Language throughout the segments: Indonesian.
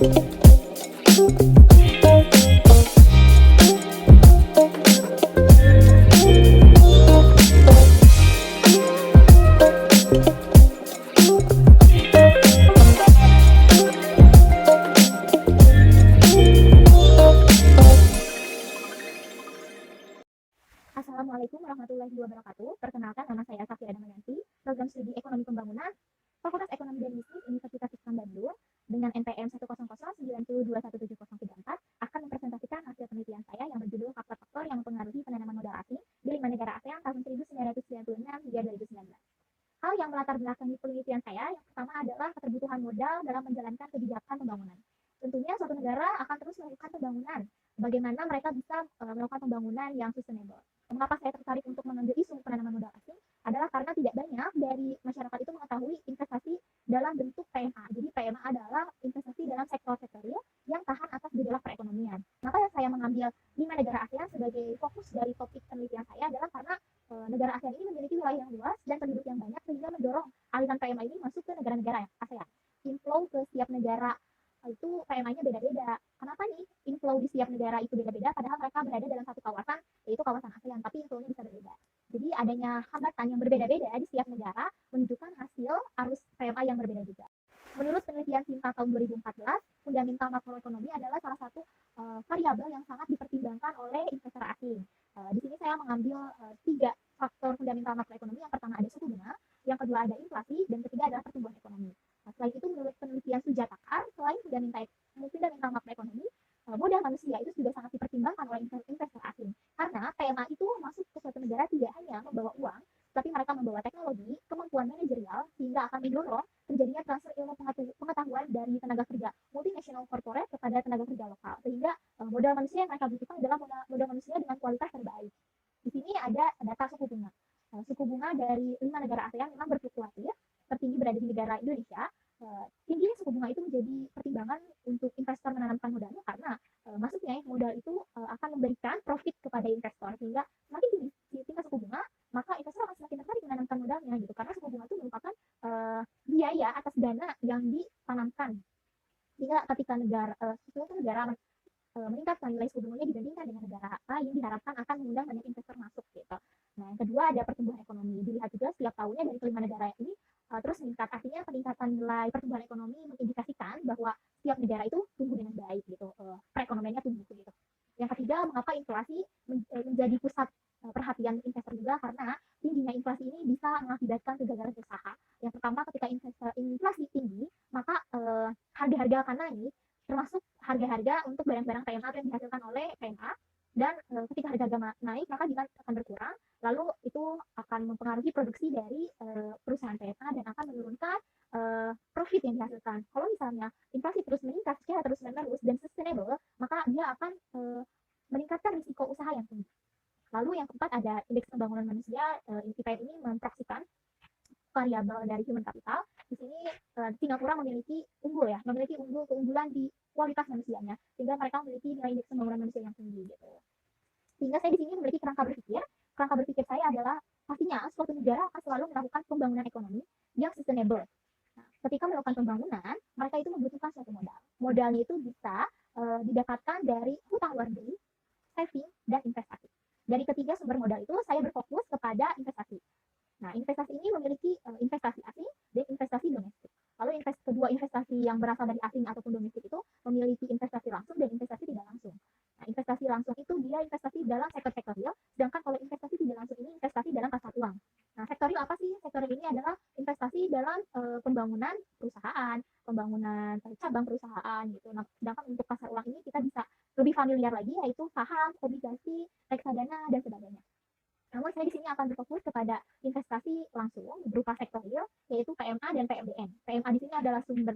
Assalamualaikum warahmatullahi wabarakatuh. Perkenalkan, nama saya Safira Damayanti, program studi Ekonomi Pembangunan, Fakultas Ekonomi dan Bisnis Universitas Islam Bandung, dengan NPM 10090217034 akan mempresentasikan hasil penelitian saya yang berjudul faktor-faktor yang mempengaruhi penanaman modal asing di 5 negara ASEAN tahun 1996 hingga 2019. Hal yang melatar belakangi penelitian saya yang pertama adalah keterbutuhan modal dalam menjalankan kebijakan pembangunan. Tentunya suatu negara akan terus melakukan pembangunan. Bagaimana mereka bisa melakukan pembangunan yang sustainable. Mengapa saya tertarik untuk mengambil isu penanaman modal asing adalah karena tidak banyak dari masyarakat itu mengetahui investasi dalam bentuk PMA. Jadi PMA adalah investasi dalam sektor-sektor real yang tahan atas gejolak perekonomian. Maka yang saya mengambil 5 negara ASEAN sebagai fokus dari topik penelitian saya adalah karena negara ASEAN ini memiliki wilayah yang luas dan penduduk yang banyak sehingga mendorong aliran PMA ini masuk ke negara-negara ASEAN. Inflow ke setiap negara itu PMA-nya beda-beda. Kenapa nih inflow di setiap negara itu beda-beda padahal mereka berada dalam satu kawasan, yaitu kawasan ASEAN, tapi inflow-nya bisa berbeda. Jadi adanya hambatan yang berbeda-beda di setiap negara menunjukkan hasil arus PMA yang berbeda juga. Menurut penelitian Sinta tahun 2014, fundamental makroekonomi adalah salah satu variabel yang sangat dipertimbangkan oleh investor asing. Di sini saya mengambil 3 faktor fundamental makroekonomi. Yang pertama ada suku bunga, yang kedua ada inflasi, dan ketiga adalah pertumbuhan ekonomi. Selain itu, menurut penelitian Sujatakar, selain fundamental makroekonomi, modal manusia itu juga sangat dipertimbangkan oleh investor asing. Karena PMA itu masuk ke suatu negara tidak hanya membawa uang, tapi mereka membawa teknologi, kemampuan manajerial, sehingga akan mendorong terjadinya transfer ilmu pengetahuan dari tenaga kerja multinational corporate kepada tenaga kerja lokal. Sehingga modal manusia yang mereka butuhkan adalah modal manusia dengan kualitas terbaik. Di sini ada data suku bunga. Suku bunga dari 5 negara ASEAN memang berfluktuatif, tertinggi berada di negara Indonesia. Tingginya suku bunga itu menjadi pertimbangan untuk investor menanamkan modalnya karena masuknya modal itu akan memberikan profit kepada investor, sehingga semakin tinggi tingkat suku bunga maka investor akan semakin tertarik menanamkan modalnya gitu, karena suku bunga itu merupakan biaya atas dana yang ditanamkan. Sehingga ketika suatu negara meningkatkan nilai suku bunganya dibandingkan dengan negara lain, diharapkan akan mengundang banyak investor masuk gitu. Nah, yang kedua ada pertumbuhan ekonomi. Dilihat juga setiap tahunnya dari kelima negara ini terus meningkat. Artinya peningkatan nilai pertumbuhan ekonomi mengindikasikan bahwa setiap negara itu tumbuh dengan baik gitu, perekonomiannya tumbuh gitu. Yang ketiga, mengapa inflasi menjadi pusat perhatian investor juga, karena tingginya inflasi ini bisa mengakibatkan kegagalan usaha. Yang pertama, ketika inflasi tinggi, maka harga-harga akan naik, termasuk harga-harga untuk barang-barang PMA yang dihasilkan oleh PMA. Dan ketika harga naik, maka demand akan berkurang, lalu itu akan mempengaruhi produksi dari perusahaan PMA dan akan menurunkan profit yang dihasilkan. Kalau misalnya inflasi terus meningkat secara terus-menerus dan sustainable, maka dia akan meningkatkan risiko usaha yang tinggi. Lalu yang keempat ada indeks pembangunan manusia. IPM ini memproyeksikan variabel dari human capital. Di sini Singapura memiliki keunggulan di kualitas manusianya, sehingga mereka memiliki nilai indeks pembangunan manusia yang tinggi gitu. Sehingga saya di sini memiliki kerangka berpikir saya adalah pastinya suatu negara akan selalu melakukan pembangunan ekonomi yang sustainable. Nah, ketika melakukan pembangunan, mereka itu membutuhkan suatu modal. Modalnya itu bisa didapatkan dari hutang luar negeri, saving, dan investasi. Dari ketiga sumber modal itu saya berfokus kepada investasi. Nah, investasi ini memiliki investasi asing dan investasi domestik. Lalu kedua investasi yang berasal dari asing ataupun domestik itu memiliki investasi langsung dan investasi tidak langsung. Nah, investasi langsung itu dia investasi dalam sektor real, sedangkan kalau investasi tidak langsung ini investasi dalam pasar uang. Nah, sektor real apa sih? Sektor real ini adalah investasi dalam pembangunan perusahaan, pembangunan cabang perusahaan gitu. Nah, sedangkan untuk pasar uang ini kita bisa lebih familiar lagi, yaitu saham, obligasi, reksadana, dan sebagainya. Namun saya di sini akan berfokus kepada investasi langsung berupa sektor real, yaitu PMA dan PMDN. PMA di sini adalah sumber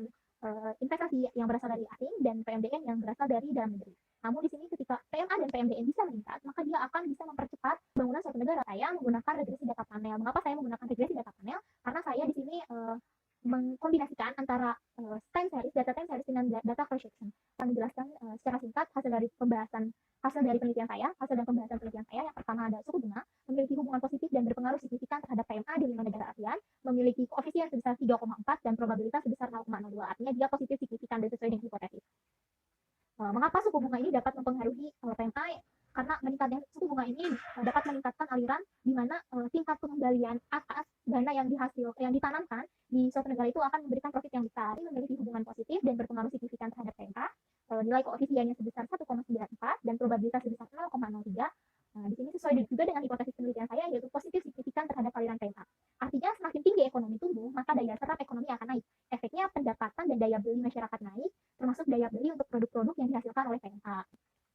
investasi yang berasal dari asing dan PMDN yang berasal dari dalam negeri. Namun di sini ketika PMA dan PMDN bisa meningkat, maka dia akan bisa mempercepat pembangunan suatu negara. Saya menggunakan regresi data panel. Mengapa saya menggunakan regresi data panel? Karena saya di sini mengkombinasikan antara time series, data time series dengan data projection. Akan menjelaskan secara singkat hasil dari penelitian saya, hasil dan pembahasan penelitian saya. Yang pertama ada suku bunga, memiliki hubungan positif dan berpengaruh signifikan terhadap PMA di 5 negara ASEAN, memiliki koefisien sebesar 3,4 dan probabilitas sebesar 0,02. Artinya dia positif signifikan dan sesuai dengan hipotesis. Mengapa suku bunga ini dapat mempengaruhi PMI? Karena meningkatnya suku bunga ini dapat meningkatkan aliran di mana tingkat pengembalian atas dana yang ditanamkan di suatu negara itu akan memberikan profit yang besar. Ini memiliki hubungan positif dan berpengaruh signifikan terhadap PMI. Nilai koefisiennya sebesar 1,94 dan probabilitas sebesar 0,03. Di sini sesuai juga dengan hipotesis penelitian saya, yaitu positif signifikan terhadap aliran PMA. Artinya semakin tinggi ekonomi tumbuh, maka daya serap ekonomi akan naik. Efeknya pendapatan dan daya beli masyarakat naik, termasuk daya beli untuk produk-produk yang dihasilkan oleh PMA.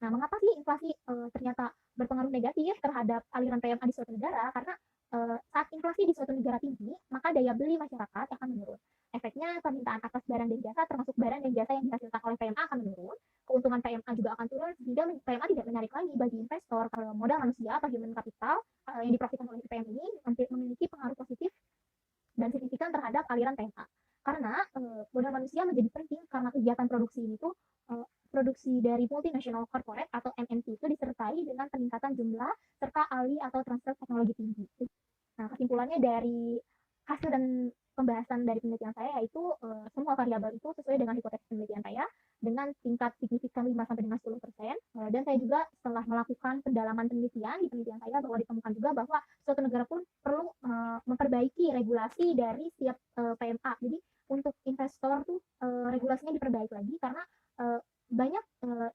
Nah, mengapa sih inflasi ternyata berpengaruh negatif terhadap aliran PMA di suatu negara? Karena saat inflasi di suatu negara tinggi, maka daya beli masyarakat akan menurun. Efeknya permintaan atas barang dan jasa, termasuk barang dan jasa yang dihasilkan oleh PMA akan menurun. Keuntungan PMA juga akan turun, sehingga PMA tidak menarik lagi bagi investor. Kalau modal manusia atau human capital yang diprofitkan oleh PMA ini memiliki pengaruh positif dan signifikan terhadap aliran PMA. Karena modal manusia menjadi penting karena kegiatan produksi ini tuh produksi dari multinational corporate atau MNC itu disertai dengan peningkatan jumlah serta alih atau transfer teknologi tinggi. Nah, kesimpulannya dari hasil dan pembahasan dari penelitian saya yaitu semua variabel itu sesuai dengan hipotesis penelitian saya dengan tingkat signifikan 5 sampai dengan 10%. Dan saya juga setelah melakukan pendalaman penelitian di penelitian saya bahwa ditemukan juga bahwa suatu negara pun perlu memperbaiki regulasi dari setiap PMA. Jadi untuk investor tuh regulasinya diperbaiki lagi karena banyak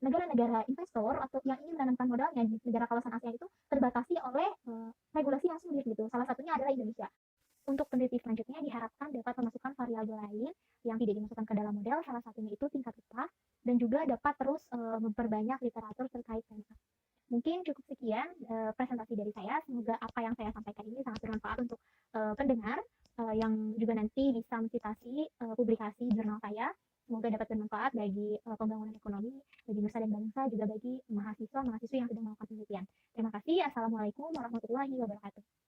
negara-negara investor atau yang ingin menanamkan modalnya di negara kawasan ASEAN itu terbatasi oleh regulasi yang sulit gitu. Salah satunya adalah Indonesia. Untuk peneliti selanjutnya diharapkan dapat memasukkan variabel lain yang tidak dimasukkan ke dalam model, salah satunya itu tingkat upah, dan juga dapat terus memperbanyak literatur terkait PMA. Mungkin cukup sekian presentasi dari saya. Semoga apa yang saya sampaikan ini sangat bermanfaat untuk pendengar yang juga nanti bisa mencitasi publikasi jurnal saya. Semoga dapat bermanfaat bagi pembangunan ekonomi, bagi nusa dan bangsa, juga bagi mahasiswa-mahasiswi yang sedang melakukan penelitian. Terima kasih. Assalamualaikum warahmatullahi wabarakatuh.